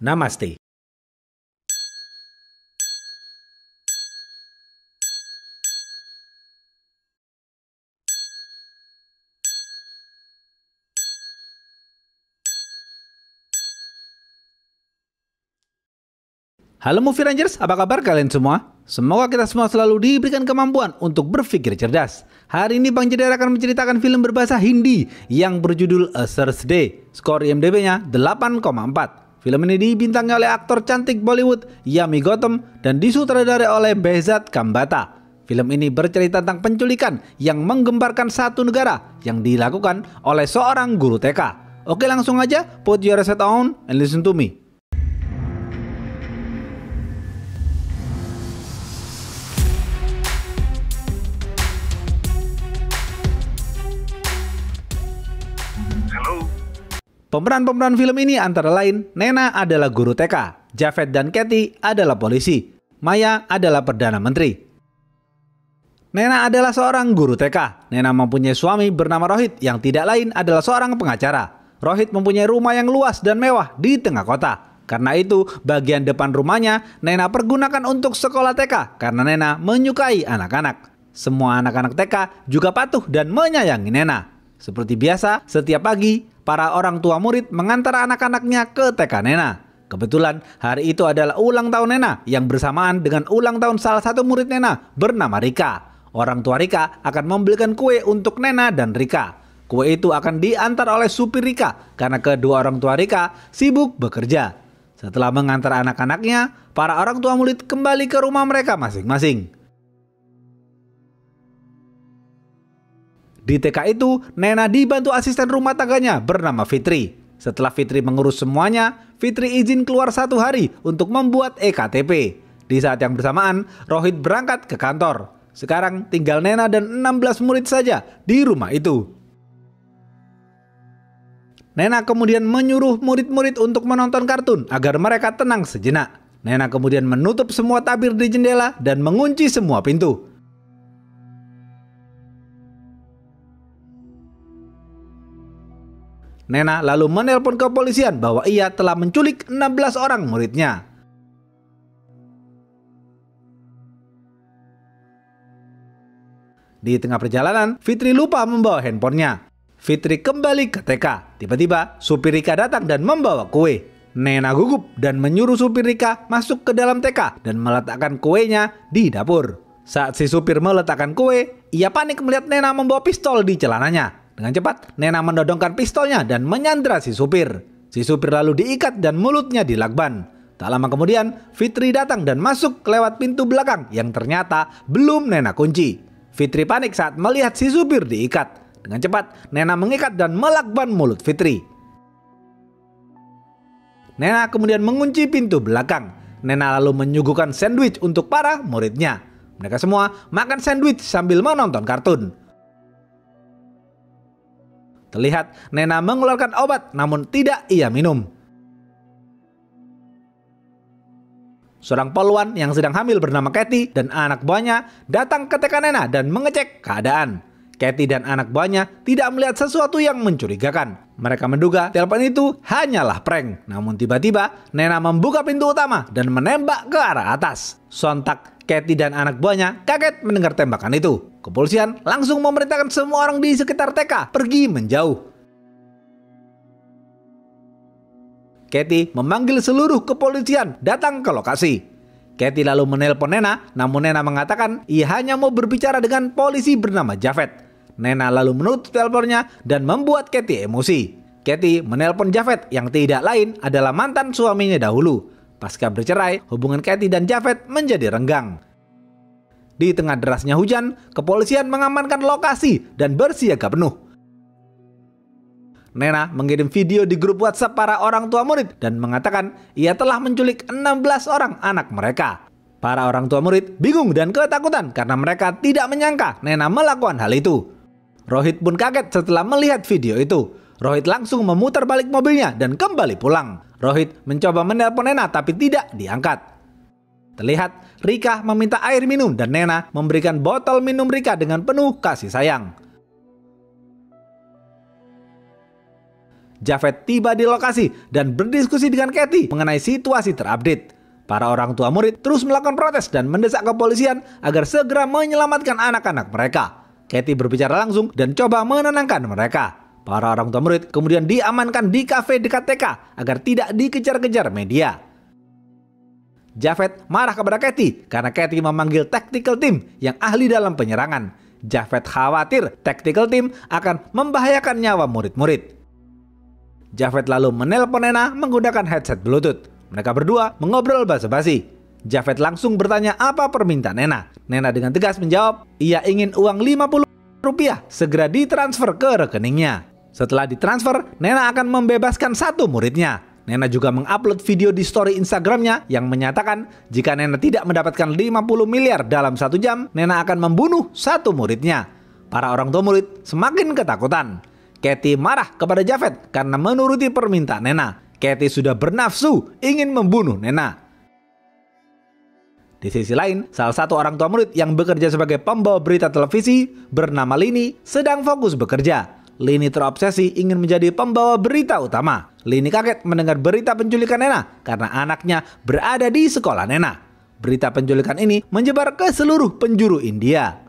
Namaste. Halo Movie Rangers, apa kabar kalian semua? Semoga kita semua selalu diberikan kemampuan untuk berpikir cerdas. Hari ini Bang Jedar akan menceritakan film berbahasa Hindi yang berjudul A Thursday. Skor IMDb-nya 8,4. Film ini dibintangi oleh aktor cantik Bollywood Yami Gautam dan disutradarai oleh Behzad Khambata. Film ini bercerita tentang penculikan yang menggemparkan satu negara yang dilakukan oleh seorang guru TK. Oke, langsung aja, put your headset on and listen to me. Pemeran-pemeran film ini antara lain Nena adalah guru TK, Javed dan Kathy adalah polisi, Maya adalah Perdana Menteri. Nena adalah seorang guru TK. Nena mempunyai suami bernama Rohit yang tidak lain adalah seorang pengacara. Rohit mempunyai rumah yang luas dan mewah di tengah kota. Karena itu, bagian depan rumahnya Nena pergunakan untuk sekolah TK karena Nena menyukai anak-anak. Semua anak-anak TK juga patuh dan menyayangi Nena. Seperti biasa, setiap pagi para orang tua murid mengantar anak-anaknya ke TK Nena. Kebetulan hari itu adalah ulang tahun Nena yang bersamaan dengan ulang tahun salah satu murid Nena bernama Rika. Orang tua Rika akan membelikan kue untuk Nena dan Rika. Kue itu akan diantar oleh supir Rika karena kedua orang tua Rika sibuk bekerja. Setelah mengantar anak-anaknya, para orang tua murid kembali ke rumah mereka masing-masing. Di TK itu, Nena dibantu asisten rumah tangganya bernama Fitri. Setelah Fitri mengurus semuanya, Fitri izin keluar 1 hari untuk membuat EKTP. Di saat yang bersamaan, Rohit berangkat ke kantor. Sekarang tinggal Nena dan 16 murid saja di rumah itu. Nena kemudian menyuruh murid-murid untuk menonton kartun agar mereka tenang sejenak. Nena kemudian menutup semua tabir di jendela dan mengunci semua pintu. Nena lalu menelpon kepolisian bahwa ia telah menculik 16 orang muridnya. Di tengah perjalanan, Fitri lupa membawa handphonenya. Fitri kembali ke TK. Tiba-tiba, supir Rika datang dan membawa kue. Nena gugup dan menyuruh supir Rika masuk ke dalam TK dan meletakkan kuenya di dapur. Saat si supir meletakkan kue, ia panik melihat Nena membawa pistol di celananya. Dengan cepat, Nena mendodongkan pistolnya dan menyandra si supir. Si supir lalu diikat dan mulutnya dilakban. Tak lama kemudian, Fitri datang dan masuk lewat pintu belakang yang ternyata belum Nena kunci. Fitri panik saat melihat si supir diikat. Dengan cepat, Nena mengikat dan melakban mulut Fitri. Nena kemudian mengunci pintu belakang. Nena lalu menyuguhkan sandwich untuk para muridnya. Mereka semua makan sandwich sambil menonton kartun. Terlihat Nena mengeluarkan obat namun tidak ia minum. Seorang poluan yang sedang hamil bernama Kathy dan anak buahnya datang ke TK Nena dan mengecek keadaan. Kathy dan anak buahnya tidak melihat sesuatu yang mencurigakan. Mereka menduga telepon itu hanyalah prank. Namun tiba-tiba Nena membuka pintu utama dan menembak ke arah atas. Sontak Kathy dan anak buahnya kaget mendengar tembakan itu. Kepolisian langsung memerintahkan semua orang di sekitar TK pergi menjauh. Kathy memanggil seluruh kepolisian datang ke lokasi. Kathy lalu menelpon Nena, namun Nena mengatakan ia hanya mau berbicara dengan polisi bernama Javed. Nena lalu menutup teleponnya dan membuat Kathy emosi. Kathy menelpon Javed yang tidak lain adalah mantan suaminya dahulu. Pasca bercerai, hubungan Kathy dan Javed menjadi renggang. Di tengah derasnya hujan, kepolisian mengamankan lokasi dan bersiaga penuh. Nena mengirim video di grup WhatsApp para orang tua murid dan mengatakan ia telah menculik 16 orang anak mereka. Para orang tua murid bingung dan ketakutan karena mereka tidak menyangka Nena melakukan hal itu. Rohit pun kaget setelah melihat video itu. Rohit langsung memutar balik mobilnya dan kembali pulang. Rohit mencoba menelpon Nena tapi tidak diangkat. Terlihat Rika meminta air minum dan Nena memberikan botol minum Rika dengan penuh kasih sayang. Javed tiba di lokasi dan berdiskusi dengan Katie mengenai situasi terupdate. Para orang tua murid terus melakukan protes dan mendesak kepolisian agar segera menyelamatkan anak-anak mereka. Katie berbicara langsung dan coba menenangkan mereka. Para orang tua murid kemudian diamankan di kafe dekat TK agar tidak dikejar-kejar media. Javed marah kepada Katie karena Katie memanggil tactical team yang ahli dalam penyerangan. Javed khawatir tactical team akan membahayakan nyawa murid-murid. Javed lalu menelpon Nena menggunakan headset Bluetooth. Mereka berdua mengobrol basa-basi. Javed langsung bertanya apa permintaan Nena. Nena dengan tegas menjawab, ia ingin uang Rp50 segera ditransfer ke rekeningnya. Setelah ditransfer, Nena akan membebaskan satu muridnya. Nena juga mengupload video di story Instagramnya yang menyatakan jika Nena tidak mendapatkan 50 miliar dalam 1 jam, Nena akan membunuh satu muridnya. Para orang tua murid semakin ketakutan. Katie marah kepada Javed karena menuruti permintaan Nena. Katie sudah bernafsu ingin membunuh Nena. Di sisi lain, salah satu orang tua murid yang bekerja sebagai pembawa berita televisi bernama Lini sedang fokus bekerja. Lini terobsesi ingin menjadi pembawa berita utama. Lini kaget mendengar berita penculikan Nena karena anaknya berada di sekolah Nena. Berita penculikan ini menyebar ke seluruh penjuru India.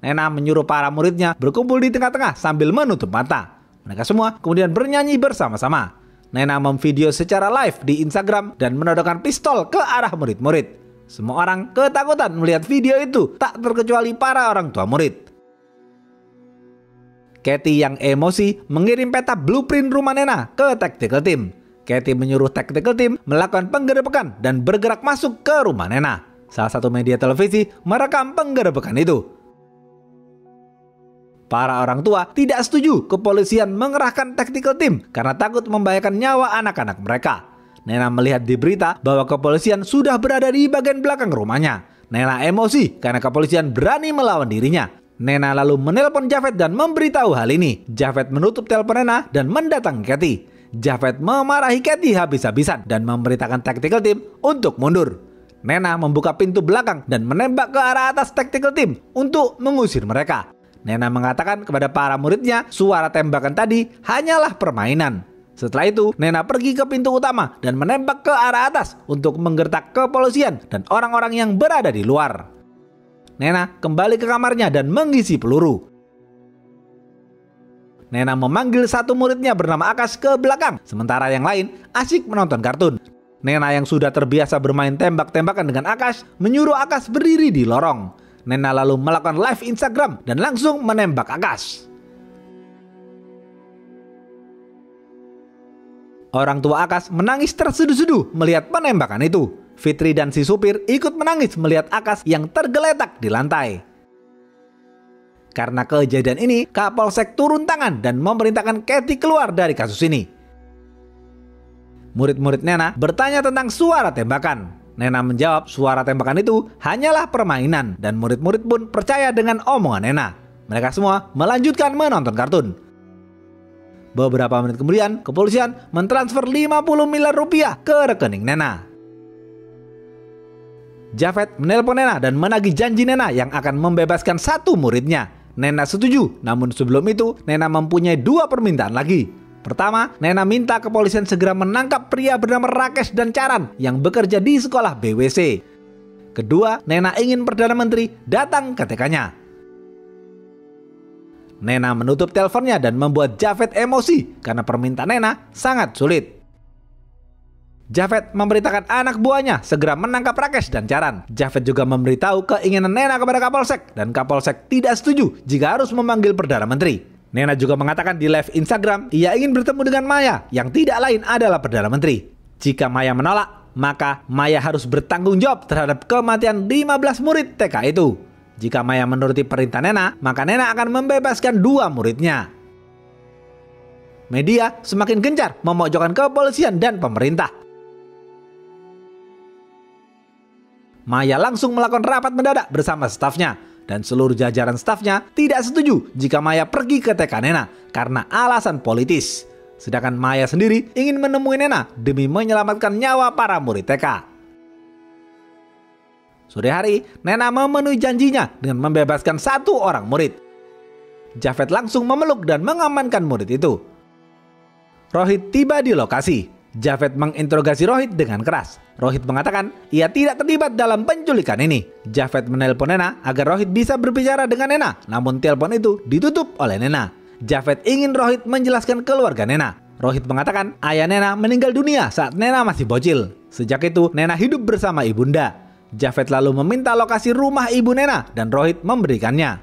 Nena menyuruh para muridnya berkumpul di tengah-tengah sambil menutup mata. Mereka semua kemudian bernyanyi bersama-sama. Nena memvideo secara live di Instagram dan menodongkan pistol ke arah murid-murid. Semua orang ketakutan melihat video itu, tak terkecuali para orang tua murid. Katie yang emosi mengirim peta blueprint rumah Nena ke tactical team. Katie menyuruh tactical team melakukan penggerebekan dan bergerak masuk ke rumah Nena. Salah satu media televisi merekam penggerebekan itu. Para orang tua tidak setuju kepolisian mengerahkan tactical team karena takut membahayakan nyawa anak-anak mereka. Nena melihat di berita bahwa kepolisian sudah berada di bagian belakang rumahnya. Nena emosi karena kepolisian berani melawan dirinya. Nena lalu menelpon Javed dan memberitahu hal ini. Javed menutup telepon Nena dan mendatangi Katie. Javed memarahi Katie habis-habisan dan memerintahkan tactical team untuk mundur. Nena membuka pintu belakang dan menembak ke arah atas tactical team untuk mengusir mereka. Nena mengatakan kepada para muridnya suara tembakan tadi hanyalah permainan. Setelah itu, Nena pergi ke pintu utama dan menembak ke arah atas untuk menggertak kepolisian dan orang-orang yang berada di luar. Nena kembali ke kamarnya dan mengisi peluru. Nena memanggil satu muridnya bernama Akash ke belakang, sementara yang lain asyik menonton kartun. Nena yang sudah terbiasa bermain tembak-tembakan dengan Akash menyuruh Akash berdiri di lorong. Nena lalu melakukan live Instagram dan langsung menembak Akash. Orang tua Akash menangis terseduh-seduh melihat penembakan itu. Fitri dan si supir ikut menangis melihat Akash yang tergeletak di lantai. Karena kejadian ini, Kapolsek turun tangan dan memerintahkan Katie keluar dari kasus ini. Murid-murid Nena bertanya tentang suara tembakan. Nena menjawab suara tembakan itu hanyalah permainan dan murid-murid pun percaya dengan omongan Nena. Mereka semua melanjutkan menonton kartun. Beberapa menit kemudian, kepolisian mentransfer 50 miliar rupiah ke rekening Nena. Javed menelpon Nena dan menagih janji Nena yang akan membebaskan satu muridnya. Nena setuju, namun sebelum itu Nena mempunyai dua permintaan lagi. Pertama, Nena minta kepolisian segera menangkap pria bernama Rakesh dan Charan yang bekerja di sekolah BWC. Kedua, Nena ingin Perdana Menteri datang ke TK-nya. Nena menutup teleponnya dan membuat Javed emosi karena permintaan Nena sangat sulit. Javed memberitakan anak buahnya segera menangkap Rakesh dan Charan. Javed juga memberitahu keinginan Nena kepada Kapolsek dan Kapolsek tidak setuju jika harus memanggil Perdana Menteri. Nena juga mengatakan di live Instagram ia ingin bertemu dengan Maya yang tidak lain adalah Perdana Menteri. Jika Maya menolak, maka Maya harus bertanggung jawab terhadap kematian 15 murid TK itu. Jika Maya menuruti perintah Nena, maka Nena akan membebaskan dua muridnya. Media semakin gencar memojokkan kepolisian dan pemerintah. Maya langsung melakukan rapat mendadak bersama stafnya. Dan seluruh jajaran stafnya tidak setuju jika Maya pergi ke TK Nena karena alasan politis. Sedangkan Maya sendiri ingin menemui Nena demi menyelamatkan nyawa para murid TK. Sore hari, Nena memenuhi janjinya dengan membebaskan satu orang murid. Jafet langsung memeluk dan mengamankan murid itu. Rohit tiba di lokasi. Jafet menginterogasi Rohit dengan keras. Rohit mengatakan ia tidak terlibat dalam penculikan ini. Jafet menelpon Nena agar Rohit bisa berbicara dengan Nena, namun telepon itu ditutup oleh Nena. Jafet ingin Rohit menjelaskan keluarga Nena. Rohit mengatakan ayah Nena meninggal dunia saat Nena masih bocil. Sejak itu Nena hidup bersama ibunda. Jafet lalu meminta lokasi rumah ibu Nena dan Rohit memberikannya.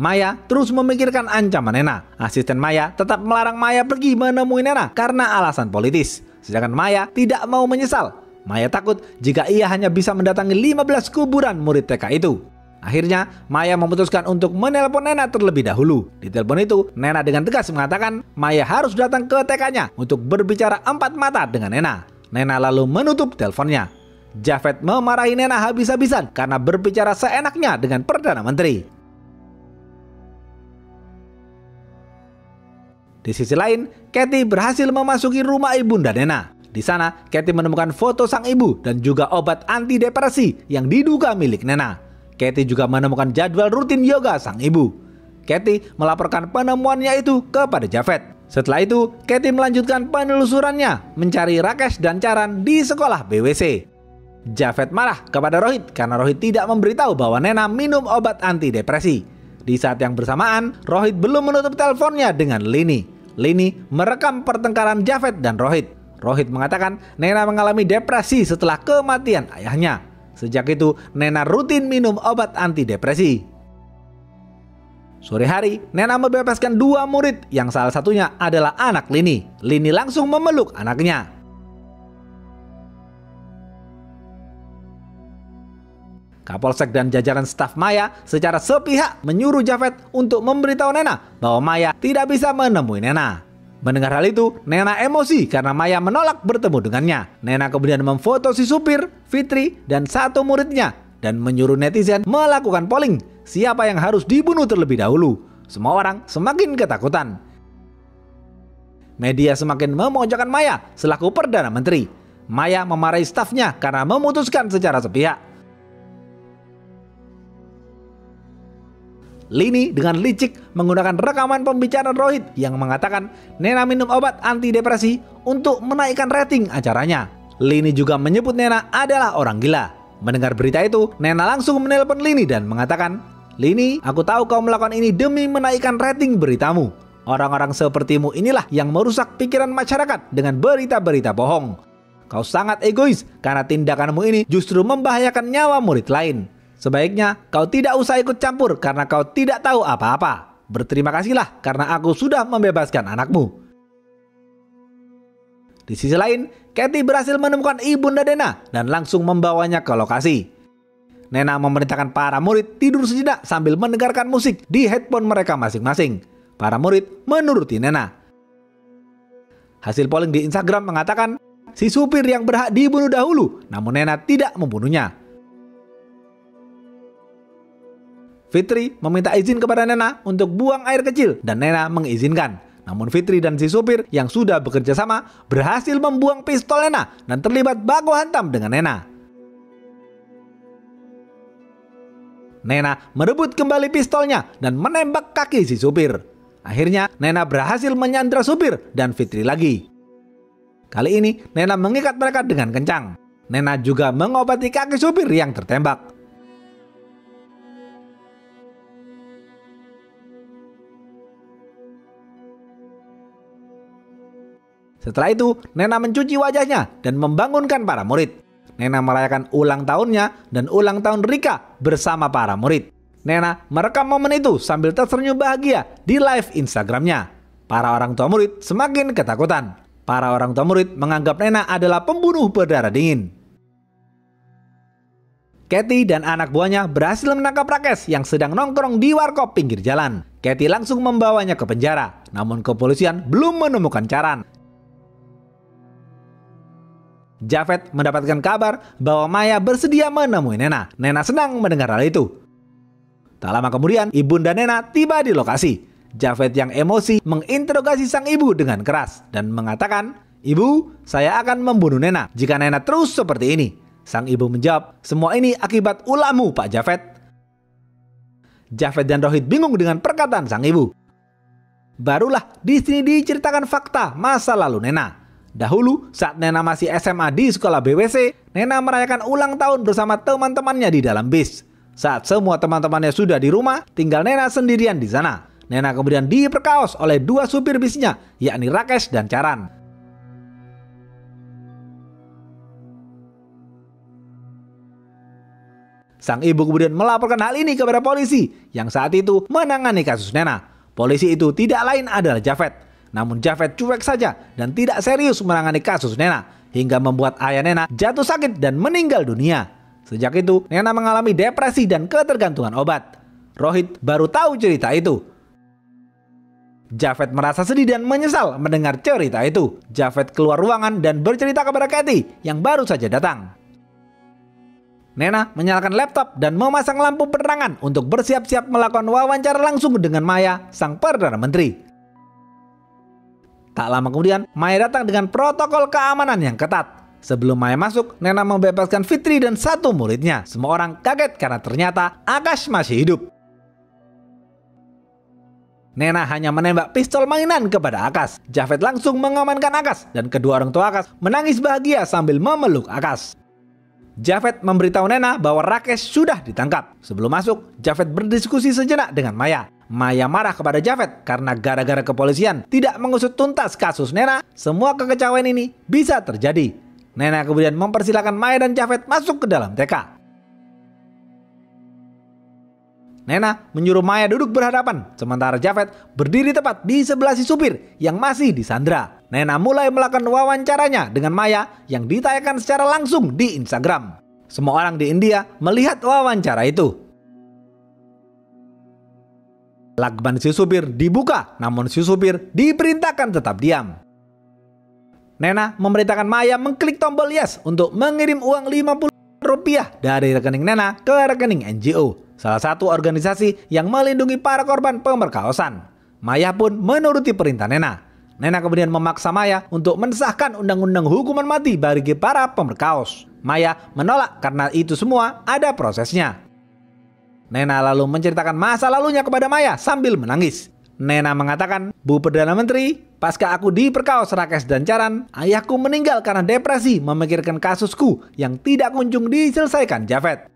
Maya terus memikirkan ancaman Nena. Asisten Maya tetap melarang Maya pergi menemui Nena karena alasan politis. Sedangkan Maya tidak mau menyesal. Maya takut jika ia hanya bisa mendatangi 15 kuburan murid TK itu. Akhirnya Maya memutuskan untuk menelpon Nena terlebih dahulu. Di telepon itu Nena dengan tegas mengatakan Maya harus datang ke TK-nya untuk berbicara empat mata dengan Nena. Nena lalu menutup teleponnya. Jafet memarahi Nena habis-habisan karena berbicara seenaknya dengan Perdana Menteri. Di sisi lain, Katie berhasil memasuki rumah ibunda Nena. Di sana, Katie menemukan foto sang ibu dan juga obat anti depresi yang diduga milik Nena. Katie juga menemukan jadwal rutin yoga sang ibu. Katie melaporkan penemuannya itu kepada Jafet. Setelah itu, Katie melanjutkan penelusurannya mencari Rakesh dan Charan di sekolah BWC. Jafet marah kepada Rohit karena Rohit tidak memberitahu bahwa Nena minum obat anti depresi. Di saat yang bersamaan, Rohit belum menutup teleponnya dengan Lini. Lini merekam pertengkaran Jafet dan Rohit. Rohit mengatakan Nena mengalami depresi setelah kematian ayahnya. Sejak itu, Nena rutin minum obat anti depresi. Sore hari, Nena membebaskan 2 murid yang salah satunya adalah anak Lini. Lini langsung memeluk anaknya. Kapolsek dan jajaran staf Maya secara sepihak menyuruh Jafet untuk memberitahu Nena bahwa Maya tidak bisa menemui Nena. Mendengar hal itu, Nena emosi karena Maya menolak bertemu dengannya. Nena kemudian memfoto si supir, Fitri, dan 1 muridnya dan menyuruh netizen melakukan polling siapa yang harus dibunuh terlebih dahulu. Semua orang semakin ketakutan. Media semakin memojokkan Maya selaku Perdana Menteri. Maya memarahi stafnya karena memutuskan secara sepihak. Lini dengan licik menggunakan rekaman pembicaraan Rohit yang mengatakan Nena minum obat anti depresi untuk menaikkan rating acaranya. Lini juga menyebut Nena adalah orang gila. Mendengar berita itu, Nena langsung menelpon Lini dan mengatakan, "Lini, aku tahu kau melakukan ini demi menaikkan rating beritamu. Orang-orang sepertimu inilah yang merusak pikiran masyarakat dengan berita-berita bohong. Kau sangat egois karena tindakanmu ini justru membahayakan nyawa murid lain. Sebaiknya kau tidak usah ikut campur karena kau tidak tahu apa-apa. Berterima kasihlah karena aku sudah membebaskan anakmu." Di sisi lain, Katie berhasil menemukan ibunda Nena dan langsung membawanya ke lokasi. Nena memerintahkan para murid tidur sejenak sambil mendengarkan musik di headphone mereka masing-masing. Para murid menuruti Nena. Hasil polling di Instagram mengatakan si supir yang berhak dibunuh dahulu, namun Nena tidak membunuhnya. Fitri meminta izin kepada Nena untuk buang air kecil dan Nena mengizinkan. Namun Fitri dan si supir yang sudah bekerja sama berhasil membuang pistol Nena dan terlibat baku hantam dengan Nena. Nena merebut kembali pistolnya dan menembak kaki si supir. Akhirnya Nena berhasil menyandra supir dan Fitri lagi. Kali ini Nena mengikat mereka dengan kencang. Nena juga mengobati kaki supir yang tertembak. Setelah itu, Nena mencuci wajahnya dan membangunkan para murid. Nena merayakan ulang tahunnya dan ulang tahun Rika bersama para murid. Nena merekam momen itu sambil tersenyum bahagia di live Instagramnya. Para orang tua murid semakin ketakutan. Para orang tua murid menganggap Nena adalah pembunuh berdarah dingin. Katie dan anak buahnya berhasil menangkap Rakesh yang sedang nongkrong di warkop pinggir jalan. Katie langsung membawanya ke penjara, namun kepolisian belum menemukan Charan. Jafet mendapatkan kabar bahwa Maya bersedia menemui Nena. Nena senang mendengar hal itu. Tak lama kemudian, ibunda Nena tiba di lokasi. Jafet yang emosi menginterogasi sang ibu dengan keras dan mengatakan, "Ibu, saya akan membunuh Nena jika Nena terus seperti ini." Sang ibu menjawab, "Semua ini akibat ulahmu, Pak Jafet." Javed dan Rohit bingung dengan perkataan sang ibu. Barulah di sini diceritakan fakta masa lalu Nena. Dahulu saat Nena masih SMA di sekolah BWC, Nena merayakan ulang tahun bersama teman-temannya di dalam bis. Saat semua teman-temannya sudah di rumah, tinggal Nena sendirian di sana. Nena kemudian diperkaos oleh dua supir bisnya, yakni Rakesh dan Charan. Sang ibu kemudian melaporkan hal ini kepada polisi yang saat itu menangani kasus Nena. Polisi itu tidak lain adalah Javed. Namun Javed cuek saja dan tidak serius menangani kasus Nena hingga membuat ayah Nena jatuh sakit dan meninggal dunia. Sejak itu Nena mengalami depresi dan ketergantungan obat. Rohit baru tahu cerita itu. Javed merasa sedih dan menyesal mendengar cerita itu. Javed keluar ruangan dan bercerita kepada Kathy yang baru saja datang. Nena menyalakan laptop dan memasang lampu penerangan untuk bersiap-siap melakukan wawancara langsung dengan Maya, sang Perdana Menteri. Tak lama kemudian, Maya datang dengan protokol keamanan yang ketat. Sebelum Maya masuk, Nena membebaskan Fitri dan satu muridnya. Semua orang kaget karena ternyata Akash masih hidup. Nena hanya menembak pistol mainan kepada Akash. Javed langsung mengamankan Akash dan kedua orang tua Akash menangis bahagia sambil memeluk Akash. Javed memberitahu Nena bahwa Rakesh sudah ditangkap. Sebelum masuk, Javed berdiskusi sejenak dengan Maya. Maya marah kepada Javed karena gara-gara kepolisian tidak mengusut tuntas kasus Nena, semua kekecewaan ini bisa terjadi. Nena kemudian mempersilahkan Maya dan Javed masuk ke dalam TK. Nena menyuruh Maya duduk berhadapan, sementara Javed berdiri tepat di sebelah si supir yang masih disandra. Nena mulai melakukan wawancaranya dengan Maya yang ditayangkan secara langsung di Instagram. Semua orang di India melihat wawancara itu. Lakban si supir dibuka, namun si supir diperintahkan tetap diam. Nena memerintahkan Maya mengklik tombol yes untuk mengirim uang Rp50 dari rekening Nena ke rekening NGO, salah satu organisasi yang melindungi para korban pemerkosaan. Maya pun menuruti perintah Nena. Nena kemudian memaksa Maya untuk mensahkan undang-undang hukuman mati bagi para pemerkaos. Maya menolak karena itu semua ada prosesnya. Nena lalu menceritakan masa lalunya kepada Maya sambil menangis. Nena mengatakan, Bu Perdana Menteri, pasca aku diperkaos Rakesh dan Charan, ayahku meninggal karena depresi memikirkan kasusku yang tidak kunjung diselesaikan Javed.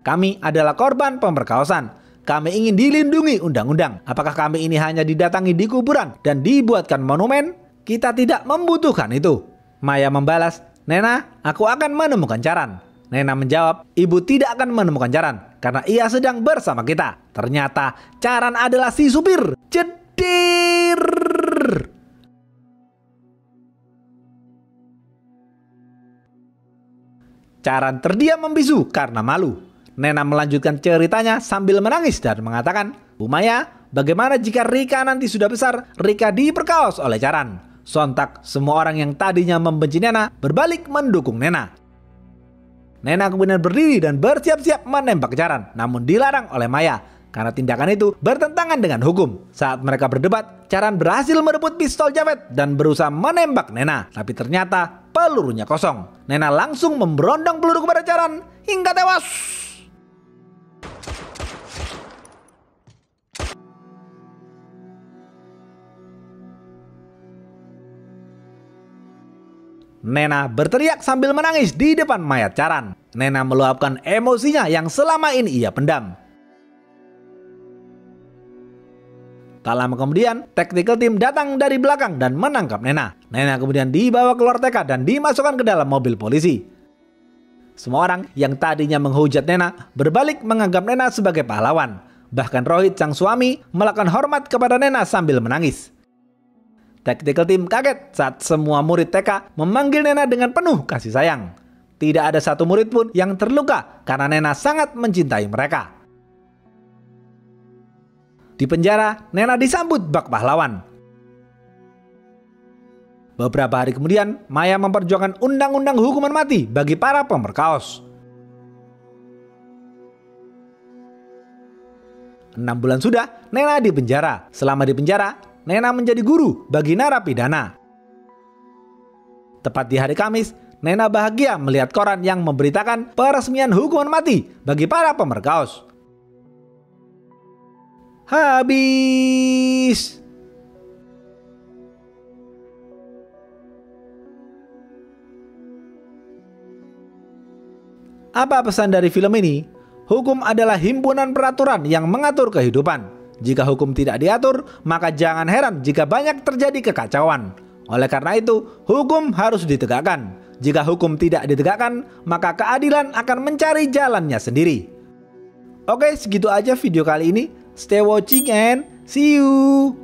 Kami adalah korban pemerkosaan. Kami ingin dilindungi undang-undang. Apakah kami ini hanya didatangi di kuburan dan dibuatkan monumen? Kita tidak membutuhkan itu. Maya membalas, Nena, aku akan menemukan Charan. Nena menjawab, ibu tidak akan menemukan Charan karena ia sedang bersama kita. Ternyata Charan adalah si supir. Jedir. Charan terdiam membisu karena malu. Nena melanjutkan ceritanya sambil menangis dan mengatakan, Bu Maya, bagaimana jika Rika nanti sudah besar, Rika diperkaos oleh Charan? Sontak semua orang yang tadinya membenci Nena berbalik mendukung Nena. Nena kemudian berdiri dan bersiap-siap menembak Charan, namun dilarang oleh Maya karena tindakan itu bertentangan dengan hukum. Saat mereka berdebat, Charan berhasil merebut pistol Javed dan berusaha menembak Nena, tapi ternyata pelurunya kosong. Nena langsung memberondong peluru kepada Charan hingga tewas. Nena berteriak sambil menangis di depan mayat Charan. Nena meluapkan emosinya yang selama ini ia pendam. Tak lama kemudian, tactical team datang dari belakang dan menangkap Nena. Nena kemudian dibawa keluar TK dan dimasukkan ke dalam mobil polisi. Semua orang yang tadinya menghujat Nena berbalik menganggap Nena sebagai pahlawan. Bahkan Rohit sang suami melakukan hormat kepada Nena sambil menangis. Tactical team kaget saat semua murid TK memanggil Nena dengan penuh kasih sayang. Tidak ada satu murid pun yang terluka karena Nena sangat mencintai mereka. Di penjara, Nena disambut bak pahlawan. Beberapa hari kemudian, Maya memperjuangkan undang-undang hukuman mati bagi para pemerkaos. 6 bulan sudah, Nena di penjara. Selama di penjara, Nena menjadi guru bagi narapidana. Tepat di hari Kamis, Nena bahagia melihat koran yang memberitakan peresmian hukuman mati bagi para pemerkaos. habis. Apa pesan dari film ini? Hukum adalah himpunan peraturan yang mengatur kehidupan. Jika hukum tidak diatur, maka jangan heran jika banyak terjadi kekacauan. Oleh karena itu, hukum harus ditegakkan. Jika hukum tidak ditegakkan, maka keadilan akan mencari jalannya sendiri. Oke, segitu aja video kali ini. Stay watching and see you.